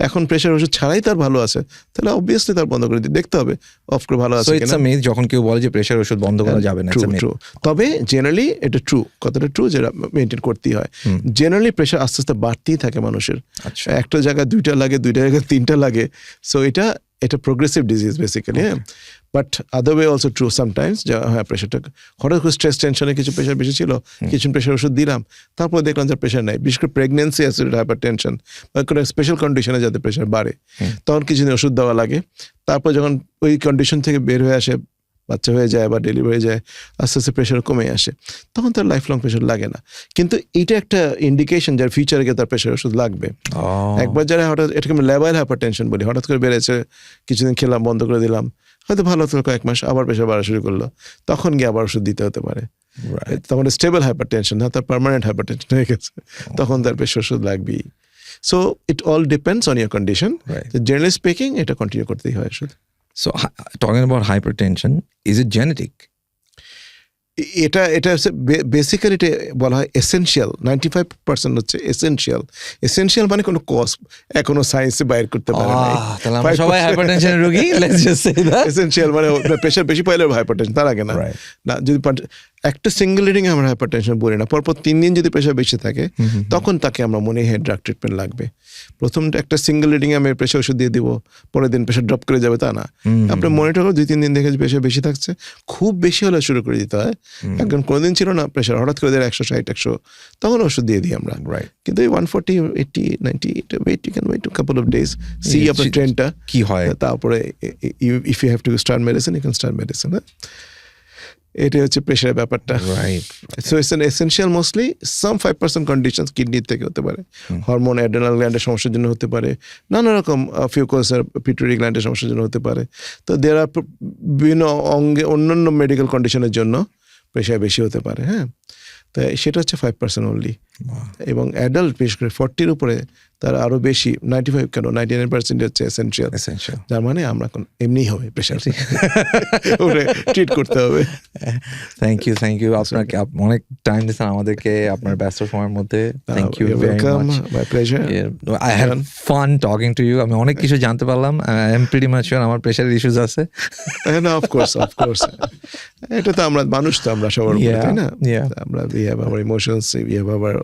এখন প্রেশার ওষুধ ছাড়াই তার ভালো আছে, তাহলে অবভিয়াসলি তার বন্ধ করে দেখতে হবে অফ করে ভালো আছে কিনা। যখন কেউ বলে যে প্রেশার ওষুধ বন্ধ করা যাবে না, ট্রু। তবে জেনারেলি এটা ট্রু, কতটা ট্রু যেটা মেনটেন করতেই হয়। জেনারেলি প্রেশার আস্তে আস্তে বাড়তেই থাকে মানুষের, একটা জায়গায় 2টা লাগে, 2টা জায়গায় 3টা লাগে। সো এটা প্রোগ্রেসিভ ডিজিজ বেসিক্যালি। হ্যাঁ, but other way also true sometimes, যে হ্যাঁ প্রেশারটা হঠাৎ করে স্ট্রেস টেনশনে কিছু প্রেশার বেশি ছিল, কিছু প্রেশার ওষুধ দিলাম, তারপর দেখলাম যে প্রেশার নাই। বিশেষ করে প্রেগনেন্সি অ্যাসোসিয়েটেড হাইপার টেনশন বা কোনো স্পেশাল কন্ডিশনে যাতে প্রেশার বাড়ে, তখন কিছুদিন ওষুধ দেওয়া লাগে। তারপর যখন ওই কন্ডিশন থেকে বের হয়ে আসে, বাচ্চা হয়ে যায় বা ডেলিভারি হয়ে যায়, আস্তে আস্তে প্রেশার কমে আসে, তখন তার লাইফ লং প্রেশার লাগে না। কিন্তু এটা একটা ইন্ডিকেশন যার ফিউচারে গিয়ে তার প্রেশার ওষুধ লাগবে। একবার যারা হঠাৎ, এটাকে আমরা লেবাইল হাইপার টেনশন বলি, হঠাৎ করে বেড়েছে, কিছুদিন খেলাম, বন্ধ করে দিলাম, হয়তো ভালো হতো, কয়েক মাস আবার প্রেশার বাড়া শুরু করলো, তখন গিয়ে আবার ওষুধ দিতে হতে পারে। তখন স্টেবল হাইপার টেনশন না, তার পার্মানেন্ট হাইপার টেনশন হয়ে গেছে, তখন তার প্রেশার ওষুধ লাগবেই। So it all depends on year condition. Generally speaking এটা কন্টিনিউ করতেই হয় ওষুধ। So talking about hypertension, is it genetic? এটা বেসিক্যালি এটা বলা হয় এসেনশিয়াল। 95% হচ্ছে এসেনশিয়াল মানে কোনো কজ এখনো সায়েন্সে বাইর করতে পারে না। তাহলে আমরা সবাই হাইপারটেনশনের রোগী, let's just say that. Essential মানে প্রেশার বেশি পাইলে হাইপারটেনশন, তার আগে না। না, যদি একটা সিঙ্গেল রিডিং আমরা হাইপারটেনশন বলি না, পরপর 3 দিন যদি প্রেশার বেশি থাকে, তখন তাকে আমরা মনে হয় ড্রাগ ট্রিটমেন্ট লাগবে। প্রথম একটা সিঙ্গেল রিডিং আমি প্রেশার ওষুধ দিয়ে দিব, পরের দিন প্রেশার ড্রপ করে যাবে তা না। আপনি মনিটর করে 2-3 দিন দেখে প্রেশার বেশি থাকছে, খুব বেশি হলে শুরু করে দিতে হয়। একজন কোনোদিন ছিল না প্রেশার, হঠাৎ করে 160-100, তখন ওষুধ দিয়ে দিই আমরা। কিন্তু 140, 80, 90 wait, you can wait two couple of days, see আপনার ট্রেন্ডটা কি হয়, তারপরে if you have to start medicine, you can start medicine. এটা হচ্ছে প্রেশারের ব্যাপারটা। So it's an essential mostly. Some 5% conditions কিডনির থেকে হতে পারে, হরমোন অ্যাড্রেনাল গ্ল্যান্ডের সমস্যার জন্য হতে পারে, নানা রকম ফিউকোস আর পিটুইটারি গ্ল্যান্ডের সমস্যার জন্য হতে পারে। তো দেয়ার আর বিভিন্ন অঙ্গে অন্যান্য মেডিকেল কন্ডিশনের জন্য প্রেশার বেশি হতে পারে। হ্যাঁ, তো সেটা হচ্ছে 5% অনলি। এবং অ্যাডাল্ট বিশেষ করে 40-র উপরে তার আরো বেশি, 95 কেন 99% হচ্ছে এসেনশিয়াল, যার মানে আমরা এমনিই হবে প্রেশার ট্রিট করতে হবে। থ্যাংক ইউ আপনাকে, অনেক টাইম দিয়েছেন আমাদেরকে আপনার ব্যস্ত সময়ের মধ্যে। Thank you very much, my pleasure. I had fun talking to you. আমি অনেক কিছু জানতে পারলাম। I am pretty much sure আমার প্রেশার ইস্যুস আছে। না, অফ কোর্স এটা তো আমরা মানুষ, তো আমরা সবার উপরে, তাই না? আমরা we have our emotions, we have our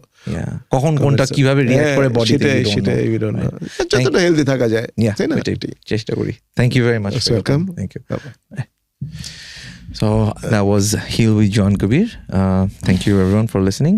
কখন কোনটা কিভাবে রিঅ্যাক্ট করে বডিতে, সেটাই we don't know. যতটা হেলদি থাকা যায়, তাই না? চেষ্টা করি। Thank you very much. Welcome. Thank you. So that was Heal with Jon Kabir. Thank you everyone for listening.